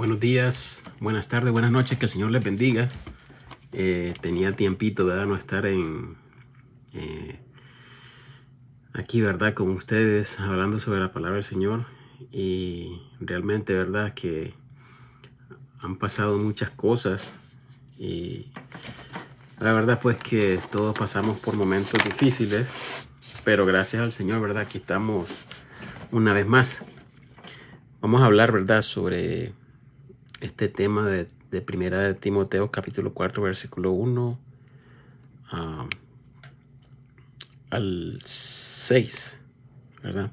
Buenos días, buenas tardes, buenas noches, que el Señor les bendiga. Tenía tiempito, ¿verdad? No estar aquí, ¿verdad? Con ustedes hablando sobre la palabra del Señor. Y realmente, ¿verdad? Que han pasado muchas cosas. Y la verdad, pues que todos pasamos por momentos difíciles. Pero gracias al Señor, ¿verdad? Aquí estamos una vez más. Vamos a hablar, ¿verdad? Sobre este tema de Primera de Timoteo, capítulo 4, versículo 1 al 6, ¿verdad?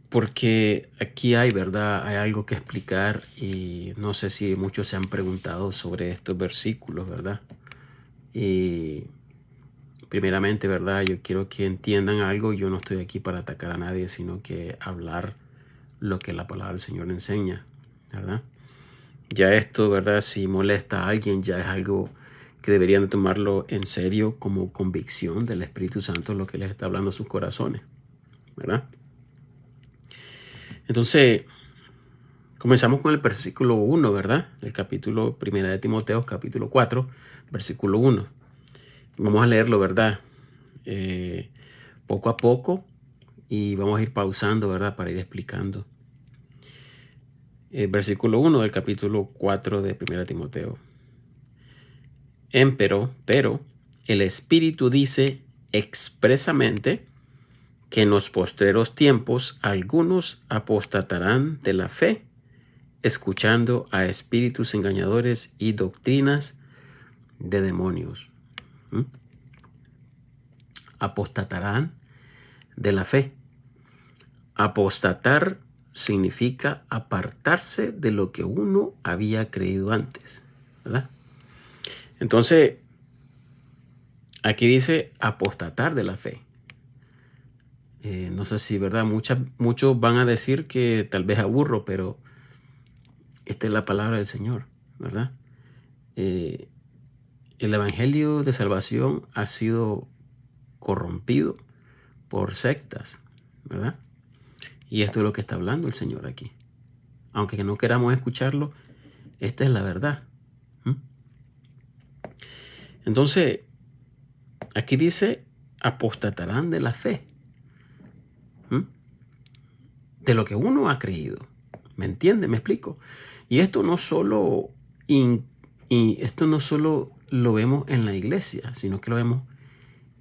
Porque aquí hay, ¿verdad? Hay algo que explicar y no sé si muchos se han preguntado sobre estos versículos, ¿verdad? Y primeramente, ¿verdad? Yo quiero que entiendan algo. Yo no estoy aquí para atacar a nadie, sino que hablar lo que la palabra del Señor enseña, ¿verdad? Ya esto, ¿verdad? Si molesta a alguien, ya es algo que deberían tomarlo en serio como convicción del Espíritu Santo, lo que les está hablando a sus corazones, ¿verdad? Entonces, comenzamos con el versículo 1, ¿verdad? El capítulo 1 de Timoteo, capítulo 4, versículo 1. Vamos a leerlo, ¿verdad? Poco a poco y vamos a ir pausando, ¿verdad? Para ir explicando. Versículo 1 del capítulo 4 de 1 Timoteo. Pero el Espíritu dice expresamente que en los postreros tiempos algunos apostatarán de la fe, escuchando a espíritus engañadores y doctrinas de demonios. Apostatarán de la fe. Apostatar significa apartarse de lo que uno había creído antes, ¿verdad? Entonces, aquí dice apostatar de la fe. No sé si, ¿verdad? Muchos van a decir que tal vez aburro, pero esta es la palabra del Señor, ¿verdad? El evangelio de salvación ha sido corrompido por sectas, ¿verdad? Y esto es lo que está hablando el Señor aquí. Aunque no queramos escucharlo, esta es la verdad. Entonces, aquí dice, apostatarán de la fe. De lo que uno ha creído. ¿Me entiende? ¿Me explico? Y esto no solo lo vemos en la iglesia, sino que lo vemos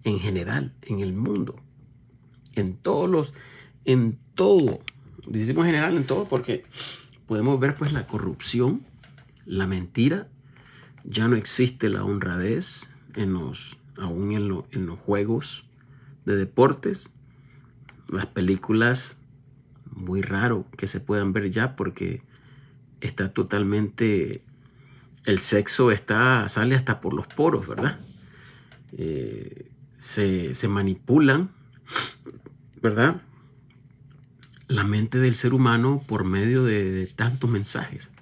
en general, en el mundo, en todo. Decimos general en todo porque podemos ver pues la corrupción, la mentira. Ya no existe la honradez aún en los juegos de deportes. Las películas, muy raro que se puedan ver ya porque está totalmente, el sexo sale hasta por los poros, ¿verdad? Se manipulan, ¿verdad? La mente del ser humano por medio de tantos mensajes.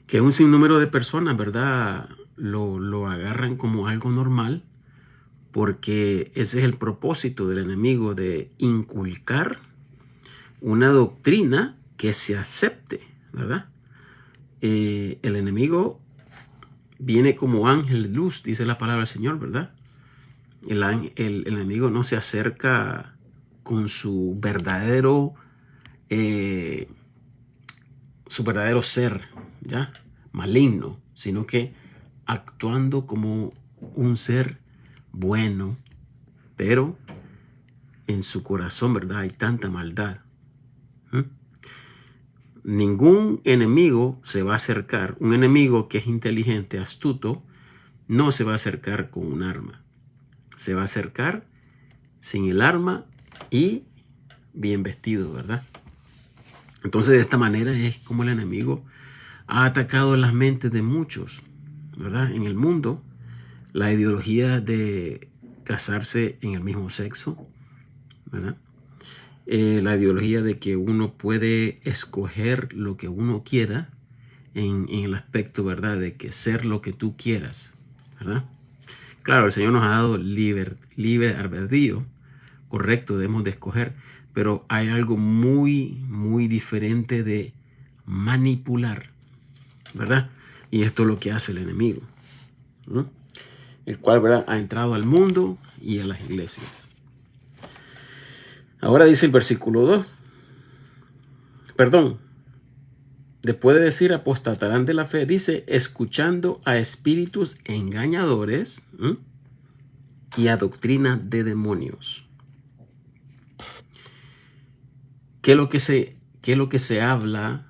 Que un sinnúmero de personas, ¿verdad? Lo agarran como algo normal porque ese es el propósito del enemigo, de inculcar una doctrina que se acepte, ¿verdad? El enemigo viene como ángel de luz, dice la palabra del Señor, ¿verdad? El enemigo no se acerca con su verdadero ser, ¿ya? Maligno, sino que actuando como un ser bueno, pero en su corazón, ¿verdad? Hay tanta maldad. Ningún enemigo se va a acercar. Un enemigo que es inteligente, astuto, no se va a acercar con un arma. Se va a acercar sin el arma y bien vestido, ¿verdad? Entonces, de esta manera es como el enemigo ha atacado las mentes de muchos, ¿verdad? En el mundo, la ideología de casarse en el mismo sexo, ¿verdad? La ideología de que uno puede escoger lo que uno quiera en el aspecto, ¿verdad? De que ser lo que tú quieras, ¿verdad? Claro, el Señor nos ha dado libre albedrío correcto, debemos de escoger, pero hay algo muy, muy diferente de manipular, ¿verdad? Y esto es lo que hace el enemigo, ¿no? El cual, ¿verdad?, ha entrado al mundo y a las iglesias. Ahora dice el versículo 2, perdón, después de decir apostatarán de la fe, dice escuchando a espíritus engañadores, ¿sí?, y a doctrina de demonios. ¿Qué es lo que se habla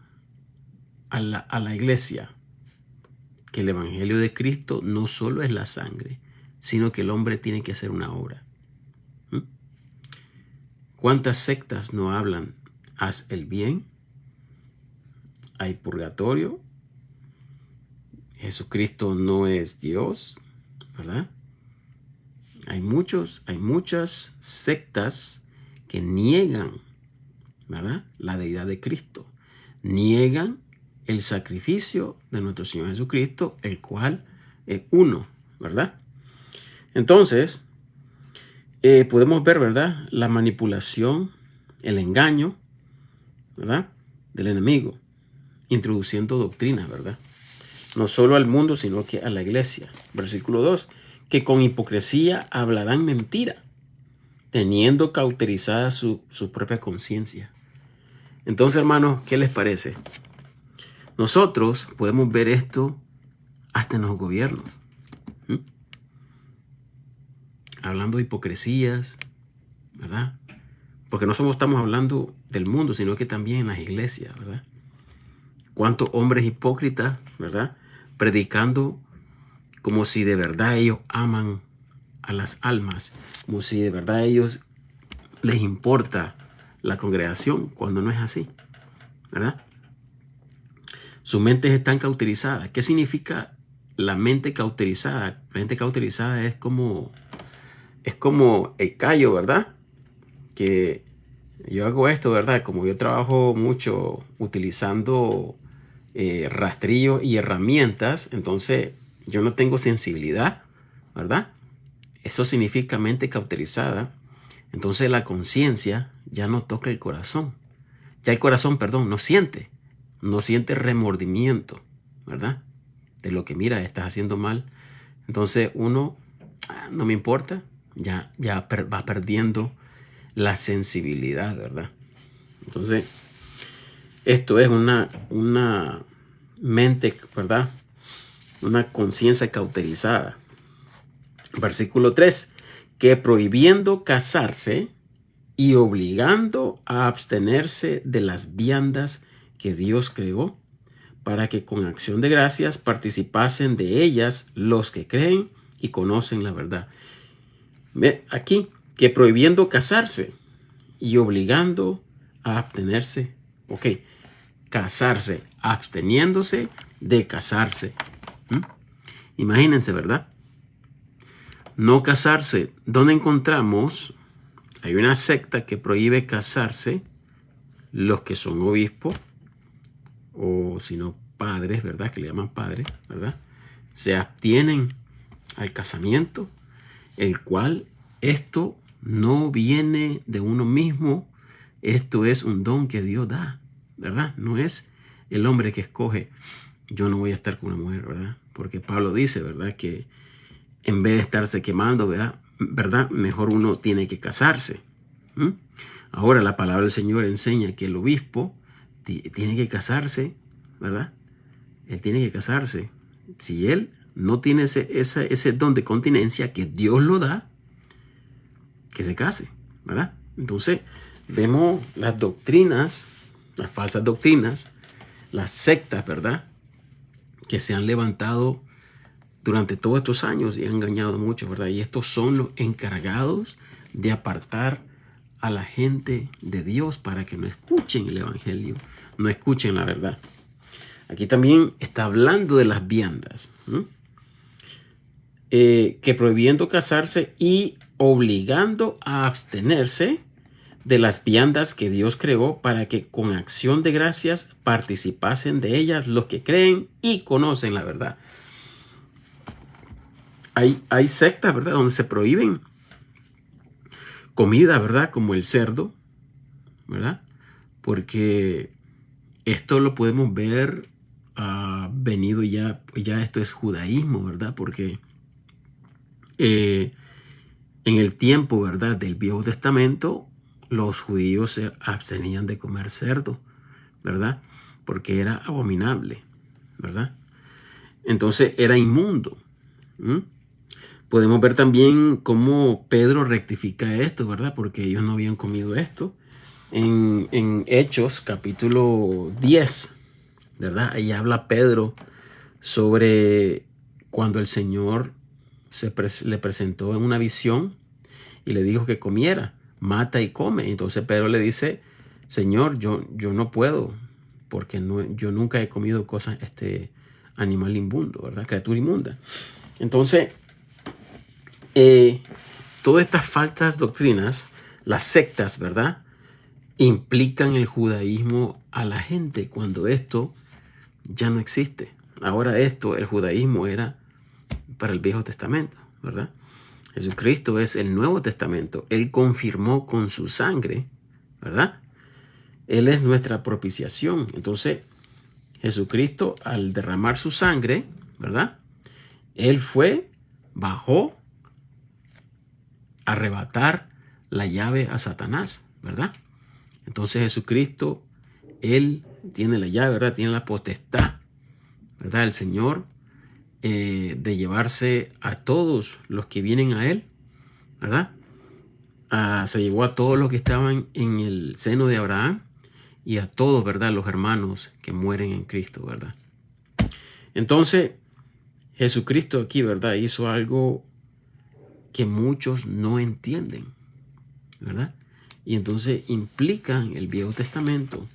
a la iglesia? Que el evangelio de Cristo no solo es la sangre, sino que el hombre tiene que hacer una obra. ¿Cuántas sectas no hablan? Haz el bien, hay purgatorio, Jesucristo no es Dios, ¿verdad? Hay muchas sectas que niegan, ¿verdad?, la deidad de Cristo. Niegan el sacrificio de nuestro Señor Jesucristo, el cual es uno, ¿verdad? Entonces, podemos ver, ¿verdad?, la manipulación, el engaño, ¿verdad?, del enemigo, introduciendo doctrina, ¿verdad? No solo al mundo, sino que a la iglesia. Versículo 2, que con hipocresía hablarán mentira, teniendo cauterizada su propia conciencia. Entonces, hermanos, ¿qué les parece? Nosotros podemos ver esto hasta en los gobiernos. Hablando de hipocresías, ¿verdad? Porque no estamos hablando del mundo, sino que también en las iglesias, ¿verdad? ¿Cuántos hombres hipócritas, ¿verdad?, predicando como si de verdad ellos aman a las almas, como si de verdad a ellos les importa la congregación, cuando no es así, ¿verdad? Sus mentes están cauterizadas. ¿Qué significa la mente cauterizada? La mente cauterizada es como el callo, ¿verdad? Que yo hago esto, ¿verdad? Como yo trabajo mucho utilizando rastrillos y herramientas, entonces yo no tengo sensibilidad, ¿verdad? Eso significa mente cauterizada. Entonces la conciencia ya no toca el corazón. Ya el corazón, perdón, no siente remordimiento, ¿verdad?, de lo que, mira, estás haciendo mal. Entonces uno, no me importa, ya va perdiendo la sensibilidad, ¿verdad? Entonces, esto es una mente, ¿verdad?, una conciencia cauterizada. Versículo 3, que prohibiendo casarse y obligando a abstenerse de las viandas que Dios creó, para que con acción de gracias participasen de ellas los que creen y conocen la verdad. Ve aquí, que prohibiendo casarse y obligando a abstenerse. Ok, casarse, absteniéndose de casarse. Imagínense, ¿verdad? No casarse. ¿Dónde encontramos? Hay una secta que prohíbe casarse, los que son obispos, o si no padres, ¿verdad?, que le llaman padres, ¿verdad?, se abstienen al casamiento, el cual esto no viene de uno mismo, esto es un don que Dios da, ¿verdad? No es el hombre que escoge, yo no voy a estar con una mujer, ¿verdad? Porque Pablo dice, ¿verdad?, que en vez de estarse quemando, ¿verdad?, mejor uno tiene que casarse. Ahora la palabra del Señor enseña que el obispo tiene que casarse, ¿verdad? Él tiene que casarse. Si él no tiene ese don de continencia que Dios lo da, que se case, ¿verdad? Entonces vemos las doctrinas, las falsas doctrinas, las sectas, ¿verdad?, que se han levantado durante todos estos años y han engañado a muchos, ¿verdad? Y estos son los encargados de apartar a la gente de Dios para que no escuchen el evangelio, no escuchen la verdad. Aquí también está hablando de las viandas, que prohibiendo casarse y obligando a abstenerse de las viandas que Dios creó, para que con acción de gracias participasen de ellas los que creen y conocen la verdad. Hay sectas, ¿verdad?, donde se prohíben comida, ¿verdad? Como el cerdo, ¿verdad? Porque esto lo podemos ver venido ya esto es judaísmo, ¿verdad? Porque en el tiempo, ¿verdad? Del Viejo Testamento, los judíos se abstenían de comer cerdo, ¿verdad? Porque era abominable, ¿verdad? Entonces era inmundo. Podemos ver también cómo Pedro rectifica esto, ¿verdad? Porque ellos no habían comido esto. En Hechos, capítulo 10, ¿verdad? Ahí habla Pedro sobre cuando el Señor le presentó en una visión y le dijo que comiera, mata y come. Entonces Pedro le dice, Señor, yo no puedo, porque yo nunca he comido cosas, animal inmundo, ¿verdad? Criatura inmunda. Entonces, todas estas falsas doctrinas, las sectas, ¿verdad? Implican el judaísmo a la gente cuando esto ya no existe. Ahora el judaísmo era para el Viejo Testamento, ¿verdad? Jesucristo es el Nuevo Testamento. Él confirmó con su sangre, ¿verdad? Él es nuestra propiciación. Entonces, Jesucristo, al derramar su sangre, ¿verdad? Él bajó a arrebatar la llave a Satanás, ¿verdad? Entonces Jesucristo, Él tiene la llave, ¿verdad? Tiene la potestad, ¿verdad? El Señor de llevarse a todos los que vienen a Él, ¿verdad? Se llevó a todos los que estaban en el seno de Abraham y a todos, ¿verdad? Los hermanos que mueren en Cristo, ¿verdad? Entonces, Jesucristo aquí, ¿verdad? Hizo algo que muchos no entienden, ¿verdad? Y entonces implican el Viejo Testamento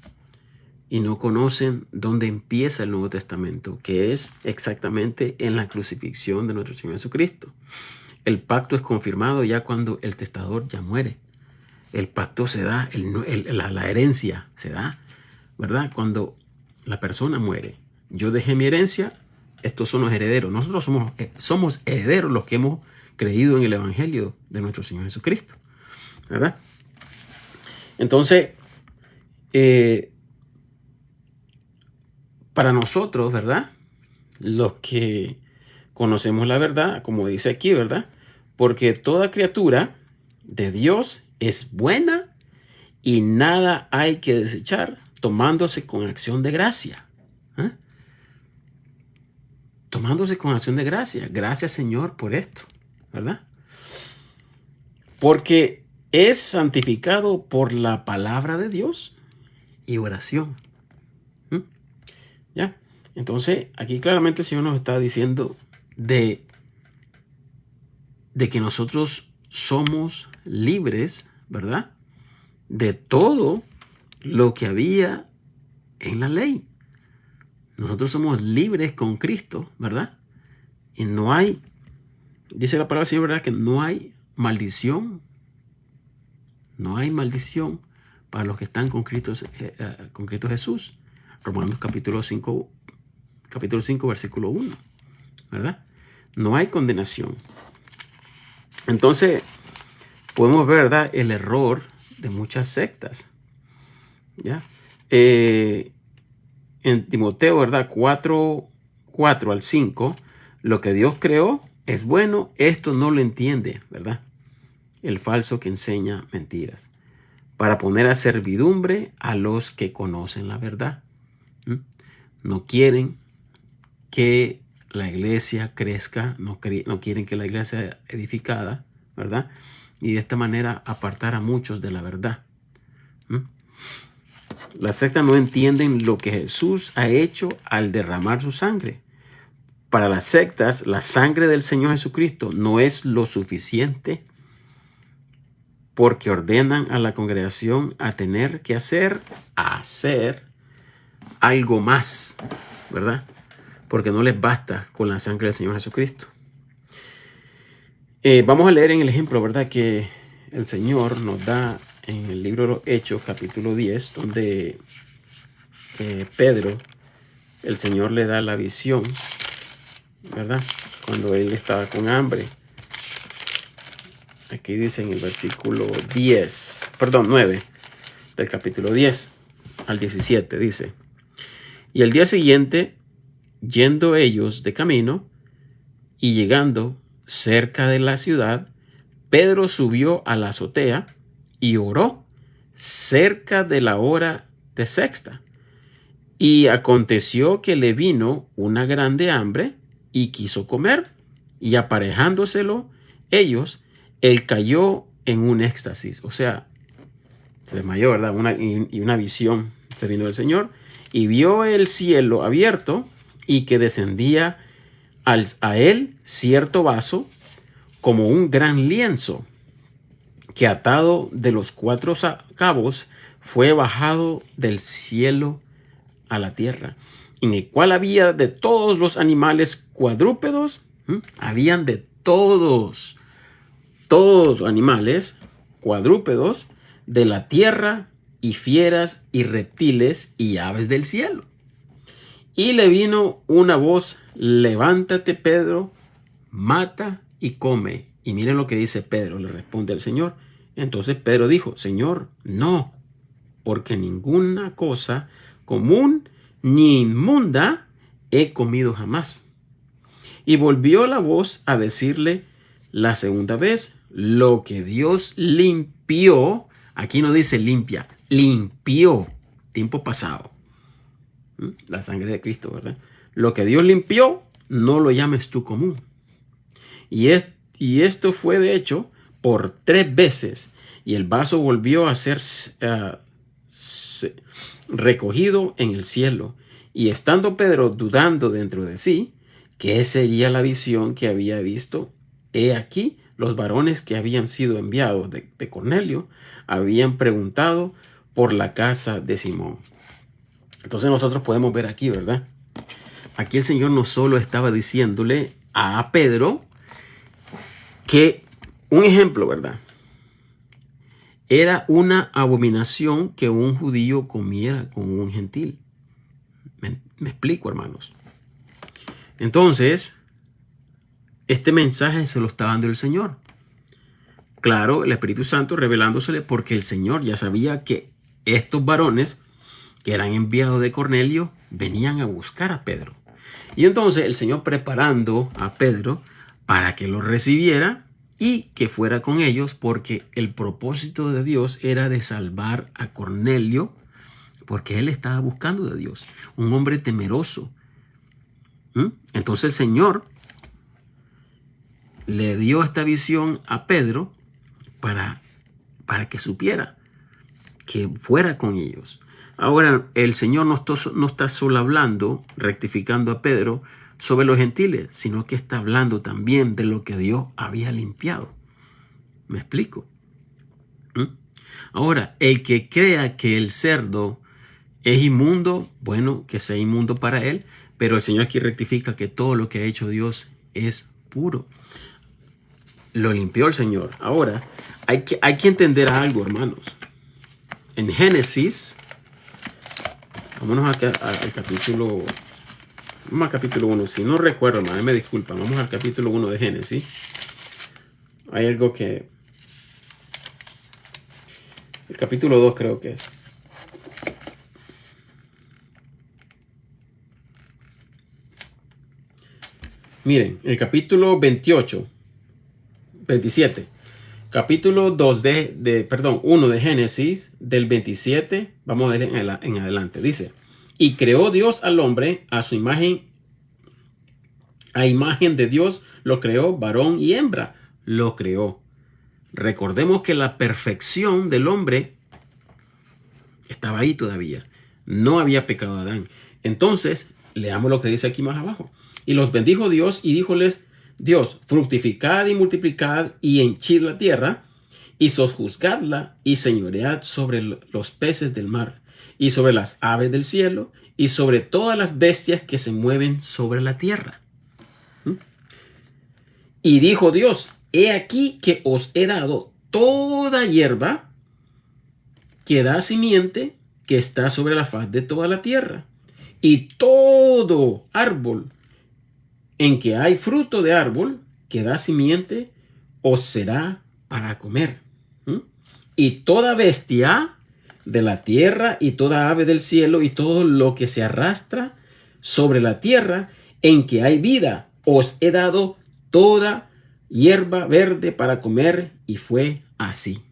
y no conocen dónde empieza el Nuevo Testamento, que es exactamente en la crucifixión de nuestro Señor Jesucristo. El pacto es confirmado ya cuando el testador ya muere. El pacto se da, la herencia se da, ¿verdad? Cuando la persona muere. Yo dejé mi herencia, estos son los herederos. Nosotros somos herederos los que hemos creído en el Evangelio de nuestro Señor Jesucristo, ¿verdad? Entonces, para nosotros, ¿verdad? Los que conocemos la verdad, como dice aquí, ¿verdad? Porque toda criatura de Dios es buena y nada hay que desechar, tomándose con acción de gracia. ¿Eh? Tomándose con acción de gracia. Gracias, Señor, por esto, ¿verdad? Porque es santificado por la palabra de Dios y oración. ¿Ya? Entonces, aquí claramente el Señor nos está diciendo de que nosotros somos libres, ¿verdad? De todo lo que había en la ley. Nosotros somos libres con Cristo, ¿verdad? Y no hay, dice la palabra del Señor, ¿verdad? Que no hay maldición. No hay maldición para los que están con Cristo Jesús. Romanos capítulo 5, versículo 1, ¿verdad? No hay condenación. Entonces, podemos ver, ¿verdad? El error de muchas sectas, ¿ya? En Timoteo, ¿verdad? 4 al 5, lo que Dios creó es bueno, esto no lo entiende, ¿verdad? El falso que enseña mentiras, para poner a servidumbre a los que conocen la verdad. No quieren que la iglesia crezca, no quieren que la iglesia sea edificada, ¿verdad? Y de esta manera apartar a muchos de la verdad. Las sectas no entienden lo que Jesús ha hecho al derramar su sangre. Para las sectas, la sangre del Señor Jesucristo no es lo suficiente, porque ordenan a la congregación a tener que hacer algo más, ¿verdad? Porque no les basta con la sangre del Señor Jesucristo. Vamos a leer en el ejemplo, ¿verdad? Que el Señor nos da en el libro de los Hechos, capítulo 10, donde Pedro, el Señor le da la visión, ¿verdad? Cuando él estaba con hambre. Aquí dice en el versículo 9 del capítulo 10 al 17, dice: y el día siguiente, yendo ellos de camino y llegando cerca de la ciudad, Pedro subió a la azotea y oró cerca de la hora de sexta. Y aconteció que le vino una grande hambre y quiso comer, y aparejándoselo ellos, él cayó en un éxtasis. O sea, se desmayó, ¿verdad? Una visión se vino del Señor, y vio el cielo abierto y que descendía a él cierto vaso como un gran lienzo, que atado de los 4 cabos fue bajado del cielo a la tierra, en el cual había de todos los animales cuadrúpedos, habían de todos animales cuadrúpedos de la tierra, y fieras y reptiles y aves del cielo. Y le vino una voz: levántate, Pedro, mata y come. Y miren lo que dice Pedro, le responde el Señor. Entonces Pedro dijo: Señor, no, porque ninguna cosa común ni inmunda he comido jamás. Y volvió la voz a decirle la segunda vez: lo que Dios limpió, aquí no dice limpia, limpió, tiempo pasado, la sangre de Cristo, ¿verdad? Lo que Dios limpió, no lo llames tú común. Y esto fue de hecho por 3 veces, y el vaso volvió a ser recogido en el cielo. Y estando Pedro dudando dentro de sí qué sería la visión que había visto, he aquí los varones que habían sido enviados de Cornelio habían preguntado por la casa de Simón. Entonces nosotros podemos ver aquí, ¿verdad? Aquí el Señor no solo estaba diciéndole a Pedro que, un ejemplo, ¿verdad? Era una abominación que un judío comiera con un gentil. Me explico, hermanos. Entonces, este mensaje se lo está dando el Señor. Claro, el Espíritu Santo revelándosele, porque el Señor ya sabía que estos varones que eran enviados de Cornelio venían a buscar a Pedro. Y entonces el Señor preparando a Pedro para que lo recibiera y que fuera con ellos, porque el propósito de Dios era de salvar a Cornelio, porque él estaba buscando de Dios, un hombre temeroso. Entonces el Señor le dio esta visión a Pedro para que supiera, que fuera con ellos. Ahora el Señor no está solo hablando, rectificando a Pedro sobre los gentiles, sino que está hablando también de lo que Dios había limpiado. ¿Me explico? Ahora, el que crea que el cerdo es inmundo, bueno, que sea inmundo para él, pero el Señor aquí rectifica que todo lo que ha hecho Dios es puro. Lo limpió el Señor. Ahora, hay que entender algo, hermanos. En Génesis, vámonos al capítulo, vamos al capítulo 1, si no recuerdo mal, me disculpan, vamos al capítulo 1 de Génesis. Hay algo que, el capítulo 2 creo que es. Miren, el capítulo 27, capítulo 1 de Génesis, del 27, vamos a ver en adelante. Dice: y creó Dios al hombre a su imagen, a imagen de Dios lo creó, varón y hembra lo creó. Recordemos que la perfección del hombre estaba ahí todavía. No había pecado de Adán. Entonces, leamos lo que dice aquí más abajo. Y los bendijo Dios y díjoles Dios: fructificad y multiplicad y henchid la tierra y sojuzgadla y señoread sobre los peces del mar y sobre las aves del cielo y sobre todas las bestias que se mueven sobre la tierra. Y dijo Dios: he aquí que os he dado toda hierba que da simiente, que está sobre la faz de toda la tierra, y todo árbol en que hay fruto de árbol que da simiente os será para comer. Y toda bestia de la tierra y toda ave del cielo y todo lo que se arrastra sobre la tierra en que hay vida, os he dado toda hierba verde para comer. Y fue así.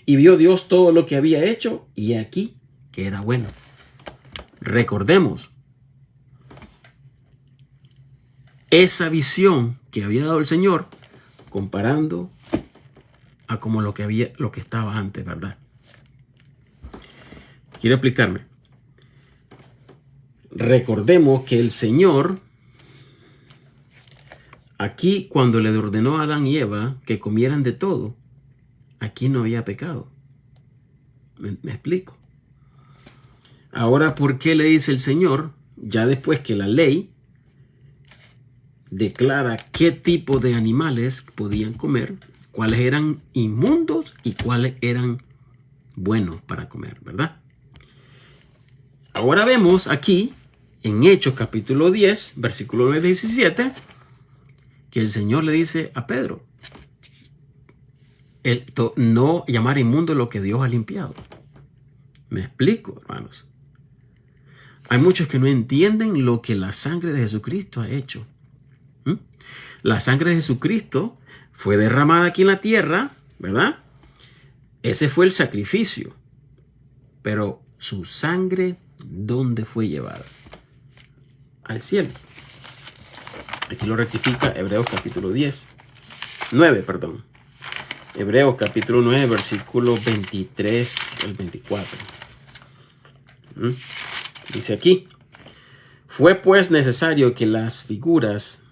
Y vio Dios todo lo que había hecho, y aquí que era bueno. Recordemos esa visión que había dado el Señor, comparando a como lo que estaba antes, ¿verdad? Quiero explicarme. Recordemos que el Señor, aquí cuando le ordenó a Adán y Eva que comieran de todo, aquí no había pecado. ¿Me explico? Ahora, ¿por qué le dice el Señor, ya después que la ley declara qué tipo de animales podían comer, cuáles eran inmundos y cuáles eran buenos para comer, ¿verdad? Ahora vemos aquí, en Hechos capítulo 10, versículo 9 y 17, que el Señor le dice a Pedro, no llamar inmundo lo que Dios ha limpiado. ¿Me explico, hermanos? Hay muchos que no entienden lo que la sangre de Jesucristo ha hecho. La sangre de Jesucristo fue derramada aquí en la tierra, ¿verdad? Ese fue el sacrificio. Pero su sangre, ¿dónde fue llevada? Al cielo. Aquí lo rectifica Hebreos capítulo 9, perdón. Hebreos capítulo 9, versículo 23 al 24. Dice aquí, fue pues necesario que las figuras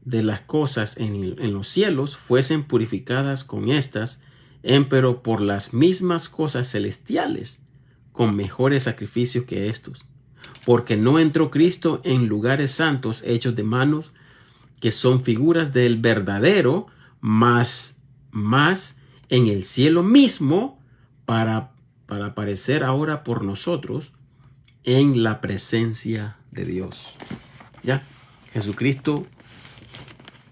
de las cosas en los cielos fuesen purificadas con estas, empero por las mismas cosas celestiales, con mejores sacrificios que estos. Porque no entró Cristo en lugares santos hechos de manos, que son figuras del verdadero, más en el cielo mismo, para aparecer ahora por nosotros en la presencia de Dios. Ya, Jesucristo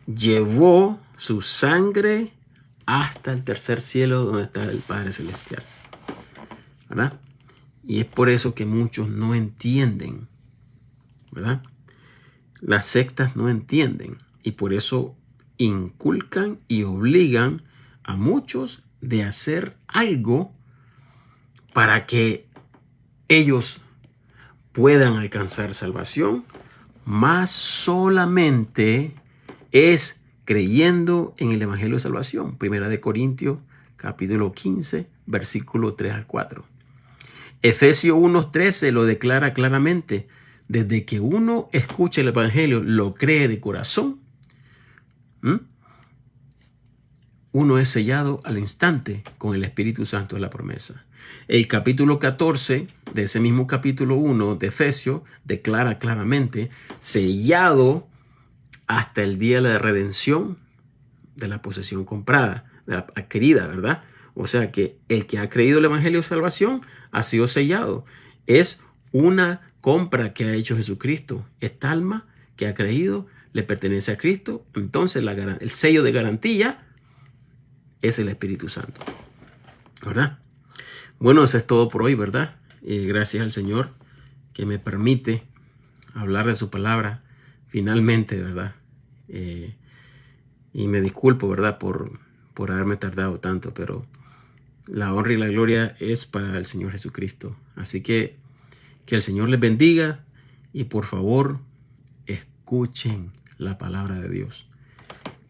llevó su sangre hasta el tercer cielo donde está el Padre Celestial, ¿verdad? Y es por eso que muchos no entienden, ¿verdad? Las sectas no entienden y por eso inculcan y obligan a muchos de hacer algo para que ellos puedan alcanzar salvación, más solamente es creyendo en el Evangelio de Salvación. Primera de Corintios, capítulo 15, versículo 3 al 4. Efesios 1:13 lo declara claramente. Desde que uno escucha el Evangelio, lo cree de corazón, uno es sellado al instante con el Espíritu Santo de la promesa. El capítulo 14 de ese mismo capítulo 1 de Efesios declara claramente, sellado hasta el día de la redención de la posesión comprada, de la adquirida, ¿verdad? O sea que el que ha creído el Evangelio de Salvación ha sido sellado. Es una compra que ha hecho Jesucristo. Esta alma que ha creído le pertenece a Cristo. Entonces el sello de garantía es el Espíritu Santo, ¿verdad? Bueno, eso es todo por hoy, ¿verdad? Gracias al Señor que me permite hablar de su palabra finalmente, ¿verdad? Y me disculpo, ¿verdad? Por haberme tardado tanto, pero la honra y la gloria es para el Señor Jesucristo. Así que el Señor les bendiga y por favor escuchen la palabra de Dios.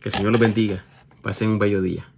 Que el Señor los bendiga. Pasen un bello día.